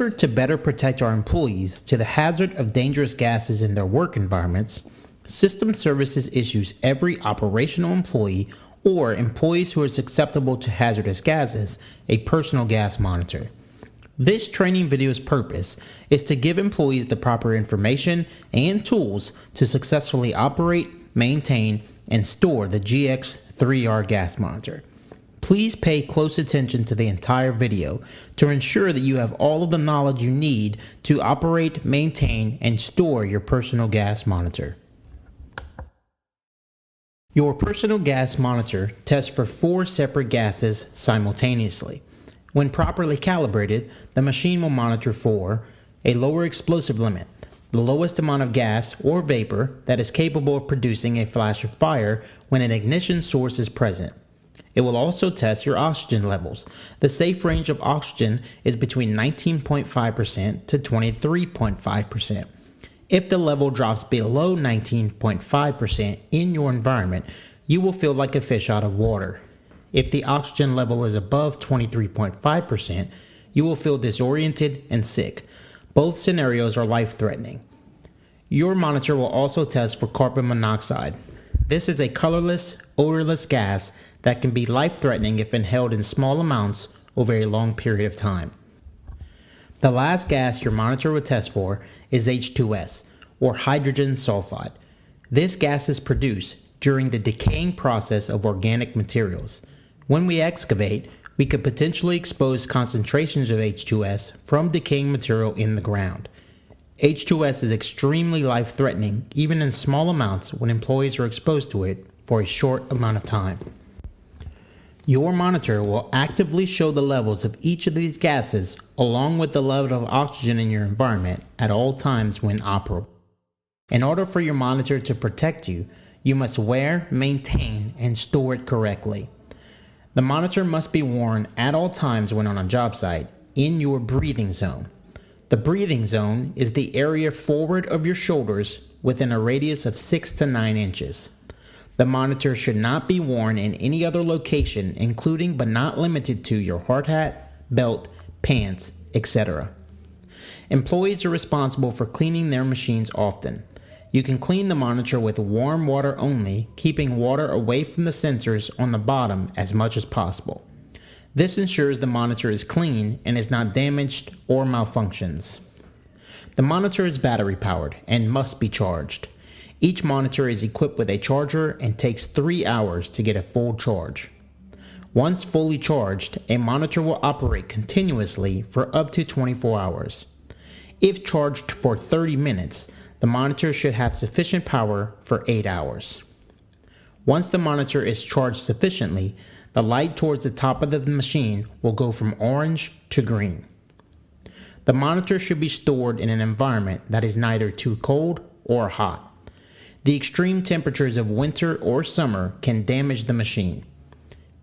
effort to better protect our employees to the hazard of dangerous gases in their work environments, System Services issues every operational employee or employees who are susceptible to hazardous gases a personal gas monitor. This training video's purpose is to give employees the proper information and tools to successfully operate, maintain, and store the GX3R gas monitor. Please pay close attention to the entire video to ensure that you have all of the knowledge you need to operate, maintain, and store your personal gas monitor. Your personal gas monitor tests for 4 separate gases simultaneously. When properly calibrated, the machine will monitor for a lower explosive limit, the lowest amount of gas or vapor that is capable of producing a flash of fire when an ignition source is present. It will also test your oxygen levels. The safe range of oxygen is between 19.5% to 23.5%. If the level drops below 19.5% in your environment, you will feel like a fish out of water. If the oxygen level is above 23.5%, you will feel disoriented and sick. Both scenarios are life-threatening. Your monitor will also test for carbon monoxide. This is a colorless, odorless gas that can be life-threatening if inhaled in small amounts over a long period of time. The last gas your monitor will test for is H2S, or hydrogen sulfide. This gas is produced during the decaying process of organic materials. When we excavate, we could potentially expose concentrations of H2S from decaying material in the ground. H2S is extremely life-threatening, even in small amounts when employees are exposed to it for a short amount of time. Your monitor will actively show the levels of each of these gases along with the level of oxygen in your environment at all times when operable. In order for your monitor to protect you, you must wear, maintain, and store it correctly. The monitor must be worn at all times when on a job site in your breathing zone. The breathing zone is the area forward of your shoulders within a radius of 6 to 9 inches. The monitor should not be worn in any other location, including but not limited to your hard hat, belt, pants, etc. Employees are responsible for cleaning their machines often. You can clean the monitor with warm water only, keeping water away from the sensors on the bottom as much as possible. This ensures the monitor is clean and is not damaged or malfunctions. The monitor is battery powered and must be charged. Each monitor is equipped with a charger and takes 3 hours to get a full charge. Once fully charged, a monitor will operate continuously for up to 24 hours. If charged for 30 minutes, the monitor should have sufficient power for 8 hours. Once the monitor is charged sufficiently, the light towards the top of the machine will go from orange to green. The monitor should be stored in an environment that is neither too cold or hot. The extreme temperatures of winter or summer can damage the machine.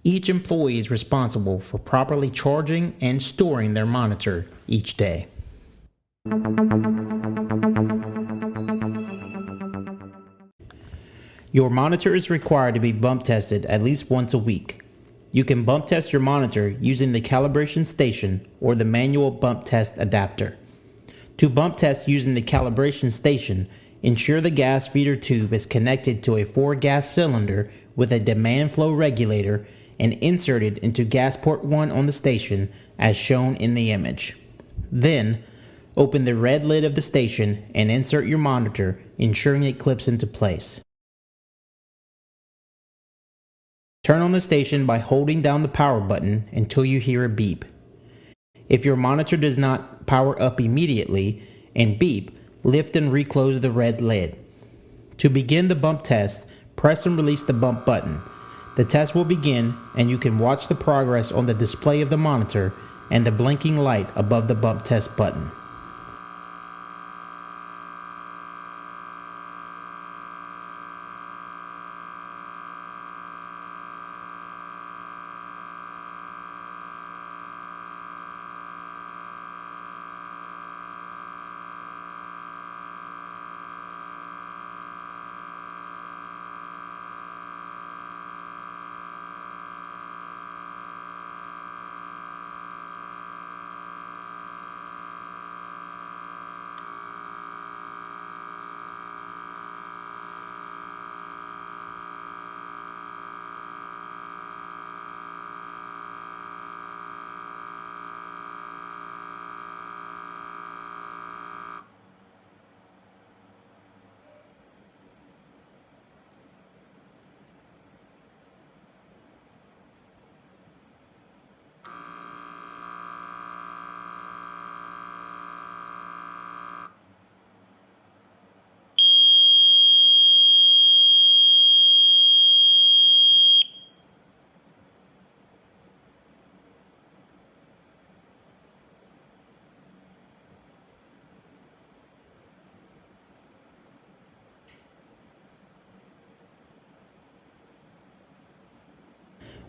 Each employee is responsible for properly charging and storing their monitor each day. Your monitor is required to be bump tested at least once a week. You can bump test your monitor using the calibration station or the manual bump test adapter. To bump test using the calibration station, ensure the gas feeder tube is connected to a 4-gas cylinder with a demand flow regulator and inserted into gas port 1 on the station as shown in the image. Then, open the red lid of the station and insert your monitor, ensuring it clips into place. Turn on the station by holding down the power button until you hear a beep. If your monitor does not power up immediately and beep, lift and reclose the red lid. To begin the bump test, press and release the bump button. The test will begin and you can watch the progress on the display of the monitor and the blinking light above the bump test button.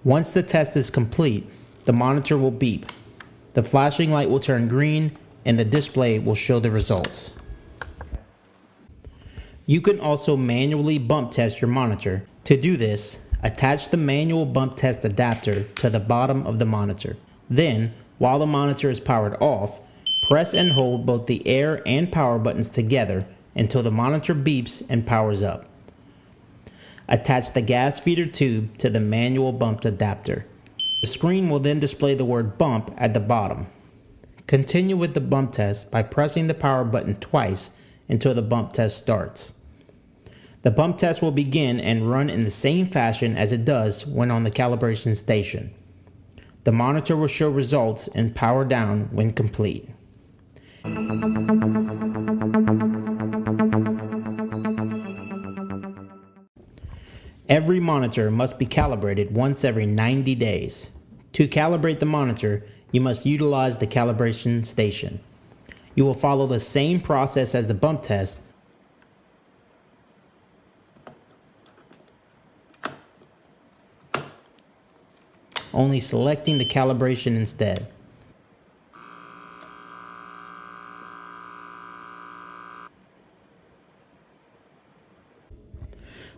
Once the test is complete, the monitor will beep. The flashing light will turn green and the display will show the results. You can also manually bump test your monitor. To do this, attach the manual bump test adapter to the bottom of the monitor. Then, while the monitor is powered off, press and hold both the air and power buttons together until the monitor beeps and powers up. Attach the gas feeder tube to the manual bump adapter. The screen will then display the word bump at the bottom. Continue with the bump test by pressing the power button twice until the bump test starts. The bump test will begin and run in the same fashion as it does when on the calibration station. The monitor will show results and power down when complete. Every monitor must be calibrated once every 90 days. To calibrate the monitor, you must utilize the calibration station. You will follow the same process as the bump test, only selecting the calibration instead.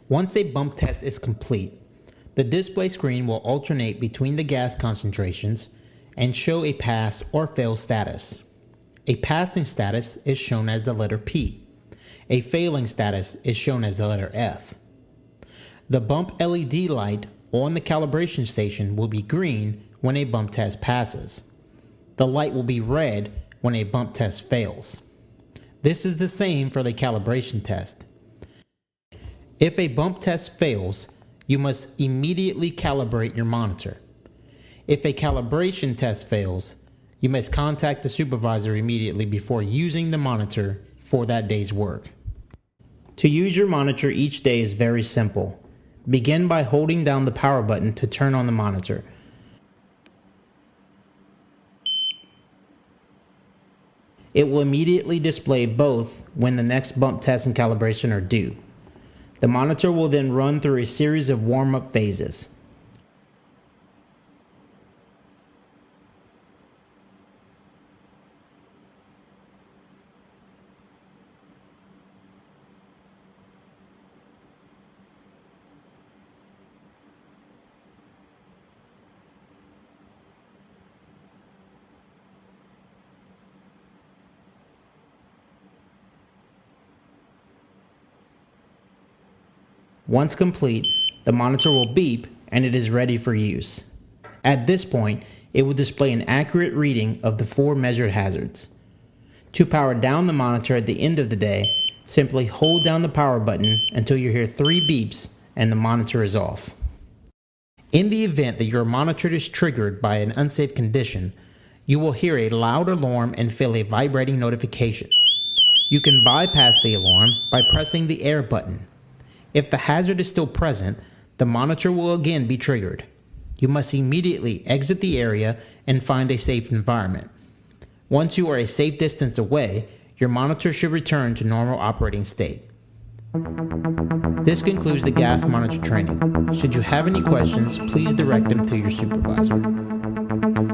Once a bump test is complete, the display screen will alternate between the gas concentrations and show a pass or fail status. A passing status is shown as the letter P. A failing status is shown as the letter F. The bump LED light on the calibration station will be green when a bump test passes. The light will be red when a bump test fails. This is the same for the calibration test. If a bump test fails, you must immediately calibrate your monitor. If a calibration test fails, you must contact the supervisor immediately before using the monitor for that day's work. To use your monitor each day is very simple. Begin by holding down the power button to turn on the monitor. It will immediately display both when the next bump test and calibration are due. The monitor will then run through a series of warm-up phases. Once complete, the monitor will beep and it is ready for use. At this point, it will display an accurate reading of the 4 measured hazards. To power down the monitor at the end of the day, simply hold down the power button until you hear 3 beeps and the monitor is off. In the event that your monitor is triggered by an unsafe condition, you will hear a loud alarm and feel a vibrating notification. You can bypass the alarm by pressing the air button. If the hazard is still present, the monitor will again be triggered. You must immediately exit the area and find a safe environment. Once you are a safe distance away, your monitor should return to normal operating state. This concludes the gas monitor training. Should you have any questions, please direct them to your supervisor.